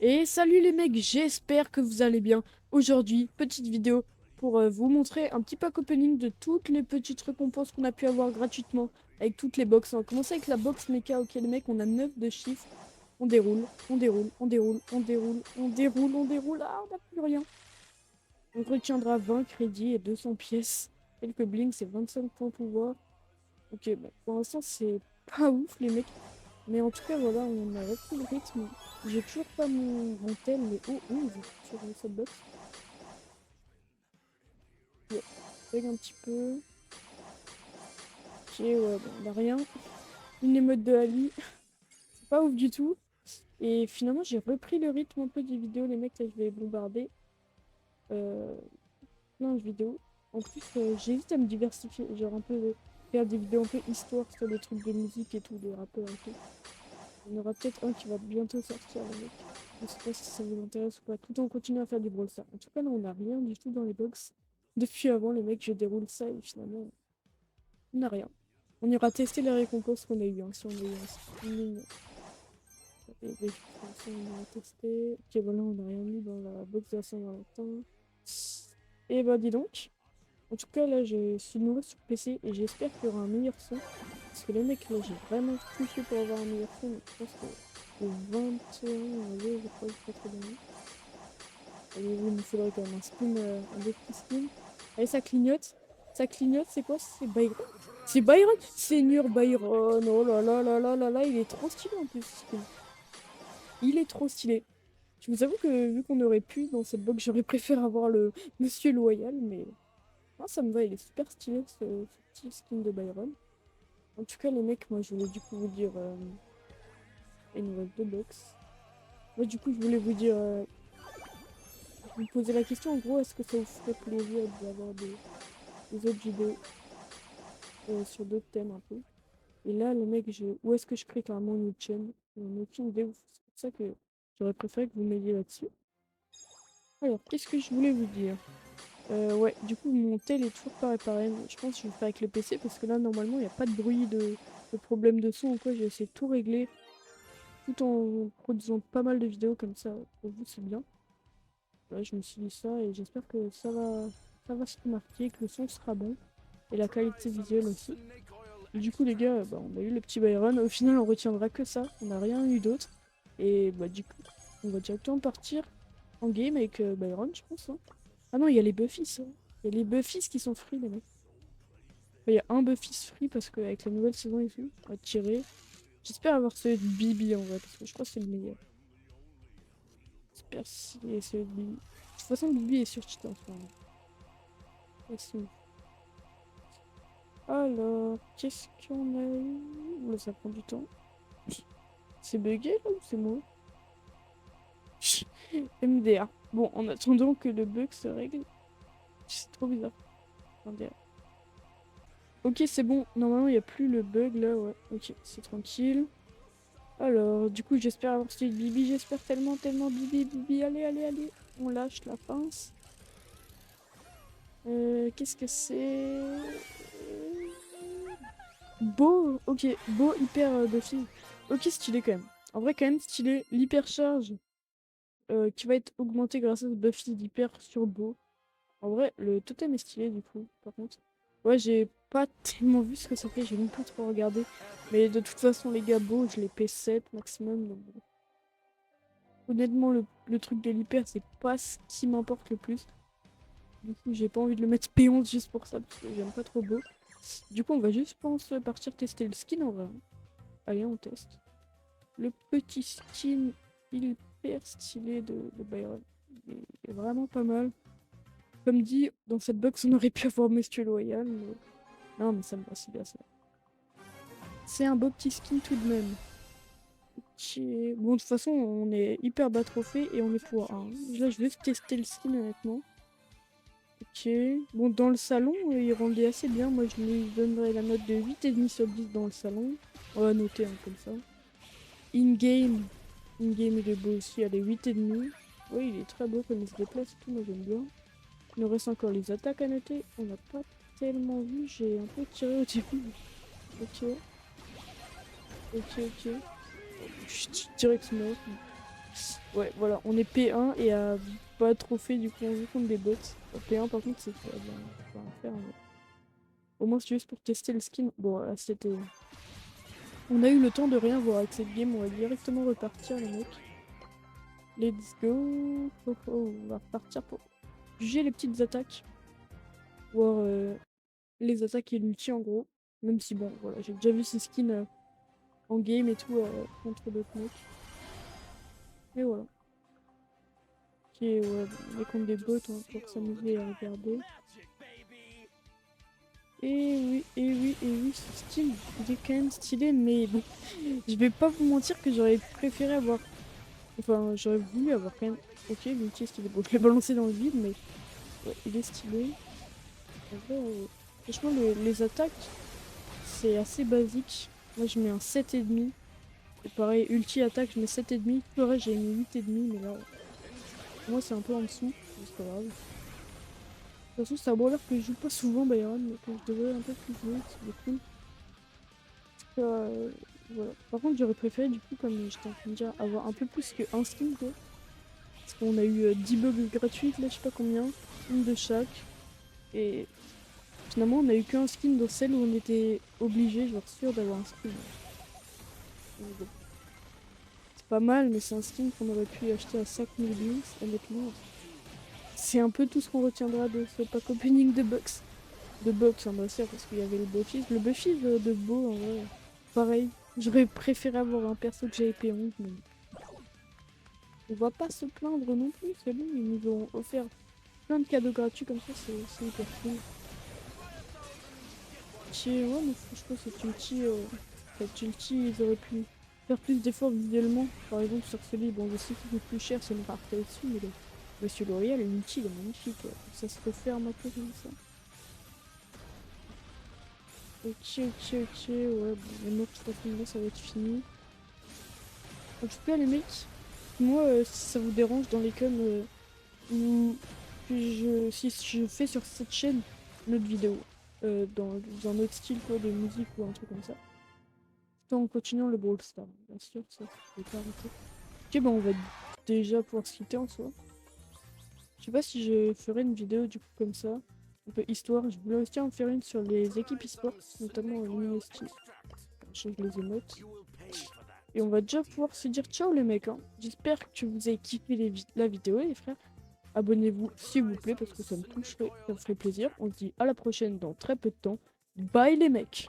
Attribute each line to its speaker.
Speaker 1: Et salut les mecs, j'espère que vous allez bien. Aujourd'hui, petite vidéo pour vous montrer un petit pack opening de toutes les petites récompenses qu'on a pu avoir gratuitement avec toutes les box. On va commencer avec la box mecha. Ok les mecs, on a 9 de chiffres. On déroule, on déroule, on déroule, on déroule, on déroule, on déroule. Ah, on n'a plus rien. On retiendra 20 crédits et 200 pièces. Quelques blinks, c'est 25 points pouvoir. Ok, bon, pour l'instant c'est pas ouf les mecs. Mais en tout cas, voilà, on a repris le rythme. J'ai toujours pas mon tel, mais oh, sur cette box. Ouais, bug un petit peu. Ok, ouais, bon, on a rien. Une émote de Ali, c'est pas ouf du tout. Et finalement, j'ai repris le rythme un peu des vidéos. Les mecs, là, je vais bombarder euh, plein de vidéos. En plus, j'hésite à me diversifier, genre un peu faire des vidéos un peu histoire sur des trucs de musique et tout, des rappeurs un peu. Il y en aura peut-être un qui va bientôt sortir, les mecs. Je sais pas si ça vous intéresse ou pas. Tout en continuant à faire du Brawl Stars. En tout cas, là, on n'a rien du tout dans les box. Depuis avant, les mecs, je déroule ça et finalement, on n'a rien. On ira tester les récompenses qu'on a eues, hein, si on a eu un spin. Et des choses comme ça, on ira tester. Ok, voilà, on n'a rien mis dans la box de la Saint-Valentin. Et bah, dis donc. En tout cas, là, je suis nouveau sur PC et j'espère qu'il y aura un meilleur son. Parce que les mecs, là, j'ai vraiment tout fait pour avoir un meilleur son. Mais je pense que au 21 janvier, je crois que je pas trop bien. Et il me faudrait quand même un spin, un des petits spins. Allez, ça clignote. Ça clignote, c'est quoi? C'est Byron. C'est Byron! Seigneur Byron! Oh là là là là là là, il est trop stylé en plus, ce skin. Il est trop stylé. Je vous avoue que vu qu'on aurait pu dans cette box, j'aurais préféré avoir le Monsieur Loyal, mais non, ça me va, il est super stylé ce petit skin de Byron. En tout cas, les mecs, moi je voulais du coup vous dire. Il nous reste deux box. Moi, du coup, je voulais vous dire. Vous poser la question en gros, est-ce que ça vous ferait plaisir d'avoir des autres vidéos sur d'autres thèmes un peu? Et là, les mecs, où est-ce que je crée carrément une autre chaîne? J'en ai aucune idée. C'est pour ça que j'aurais préféré que vous m'aidiez là-dessus. Alors, qu'est-ce que je voulais vous dire? Ouais, du coup, mon tel est toujours pas réparé, mais je pense que je vais le faire avec le PC parce que là, normalement, il n'y a pas de bruit, de problème de son ou quoi. J'ai essayé de tout régler tout en produisant pas mal de vidéos comme ça. Pour vous, c'est bien. Ouais, je me suis dit ça et j'espère que ça va se remarquer, que le son sera bon et la qualité visuelle aussi. Et du coup, les gars, bah, on a eu le petit Byron. Au final, on retiendra que ça. On n'a rien eu d'autre. Et bah, du coup, on va directement partir en game avec Byron, je pense, hein. Ah non, il y a les Buffys, ça. Il y a les Buffys qui sont free, les mecs. Enfin, il y a un Buffys free parce qu'avec la nouvelle saison et tout, on va tirer. J'espère avoir celui de Bibi en vrai, parce que je crois que c'est le meilleur. J'espère si celui de Bibi. De toute façon, Bibi est sur Cheat en ce moment. Facile. Alors, qu'est-ce qu'on a eu? Oula, ça prend du temps. C'est bugué là ou c'est moi? MDR. Bon, en attendant que le bug se règle, c'est trop bizarre. MDR. Ok, c'est bon. Normalement, il n'y a plus le bug là, ouais. Ok, c'est tranquille. Alors, du coup, j'espère avoir celui de Bibi. J'espère tellement, tellement Bibi, Bibi. Allez, allez, allez. On lâche la pince. Qu'est-ce que c'est? Beau, ok, beau hyper de fille. Ok, stylé quand même. En vrai, quand même stylé. L'hypercharge qui va être augmenté grâce à ce Buffy d'hyper sur beau. En vrai, le totem est stylé du coup, par contre. Ouais, j'ai pas tellement vu ce que ça fait, j'ai même pas trop regardé. Mais de toute façon, les gars, beau, je les P7 maximum. Donc bon. Honnêtement, le truc de l'hyper, c'est pas ce qui m'importe le plus. Du coup, j'ai pas envie de le mettre P11 juste pour ça, parce que j'aime pas trop beau. Du coup, on va juste, je pense, partir tester le skin en vrai. Allez, on teste. Le petit skin hyper stylé de Byron. Il est vraiment pas mal. Comme dit, dans cette box, on aurait pu avoir Monsieur Loyal, mais... Non, mais ça me va si bien, ça. C'est un beau petit skin tout de même. Ok. Bon, de toute façon, on est hyper bas trophée et on est pour 1. Là, je vais tester le skin, honnêtement. Ok. Bon, dans le salon, il rendait assez bien. Moi, je lui donnerais la note de 8,5 sur 10 dans le salon. On va noter un comme ça. In-game. In-game, il est beau aussi. Allez, 8,5. Oui, il est très beau comme il se déplace et tout. Moi, j'aime bien. Il nous reste encore les attaques à noter. On n'a pas tellement vu. J'ai un peu tiré au début. Ok. Ok, ok. Je dirais que c'est mort. Ouais, voilà, on est P1 et à pas trop fait du coup on joue contre des bots. P1 par contre c'est pas bien, pas à faire, mais... Au moins c'est juste pour tester le skin. Bon voilà, c'était... On a eu le temps de rien voir avec cette game, on va directement repartir les mecs. Let's go. Oh, oh, on va repartir pour juger les petites attaques. Voir les attaques et l'ulti en gros. Même si bon, voilà, j'ai déjà vu ces skins en game et tout contre d'autres mecs. Et voilà. Ok, ouais, bon, on est contre des bots, on va pouvoir s'amuser à regarder. Et oui, ce style, il est quand même stylé, mais bon, je vais pas vous mentir que j'aurais préféré avoir... Enfin, j'aurais voulu avoir quand même... Ok, l'ulti est stylé. Bon, je l'ai balancé dans le vide, mais ouais, il est stylé. En vrai, franchement, les attaques, c'est assez basique. Moi, je mets un 7,5. Et pareil, ulti attaque, je mets 7,5. Tout le reste, j'ai mis 8,5, mais là, pour moi, c'est un peu en dessous. Mais c'est pas grave. De toute façon, c'est un brawler que je joue pas souvent, Byron, mais que je devrais un peu plus jouer, c'est cool. Voilà. Par contre, j'aurais préféré, du coup, comme j'étais en train de dire, avoir un peu plus qu'un skin, quoi. Parce qu'on a eu 10 bugs gratuites, là, je sais pas combien. Une de chaque. Et finalement, on a eu qu'un skin dans celle où on était obligé, genre sûr, d'avoir un skin. Donc, bon. C'est pas mal, mais c'est un skin qu'on aurait pu acheter à 5000 blinks, honnêtement. C'est un peu tout ce qu'on retiendra de ce pack opening de box. De box, en vrai, parce qu'il y avait le Buffy. Le Buffy de Beau, en vrai, pareil. J'aurais préféré avoir un perso que j'avais P11, mais on va pas se plaindre non plus, c'est bon, ils nous ont offert plein de cadeaux gratuits comme ça, c'est hyper cool. Ouais, mais franchement, cette ulti, ils auraient pu faire plus d'efforts visuellement. Par exemple, sur celui, bon, je sais qu'il est plus cher, c'est une rareté dessus, mais le Monsieur L'Oréal, l'ulti, il est magnifique. Ça se referme un peu comme ça. Ok, ouais, bon, maintenant, je pense que là, ça va être fini. En tout cas, les mecs, moi, si ça vous dérange dans les coms, ou si je fais sur cette chaîne une autre vidéo, dans un autre style quoi, de musique ou un truc comme ça, tout en continuant le Brawl Stars, bien sûr, ça, je vais pas arrêter. Ok, bah on va déjà pouvoir se quitter en soi. Je sais pas si je ferai une vidéo du coup comme ça, un peu histoire. Je voulais aussi en faire une sur les équipes e-sport, notamment Luminosity. On change les émotes. Et on va déjà pouvoir se dire ciao les mecs, hein. J'espère que vous avez kiffé la vidéo les frères. Abonnez-vous s'il vous plaît parce que ça me toucherait, ça me ferait plaisir. On se dit à la prochaine dans très peu de temps. Bye les mecs!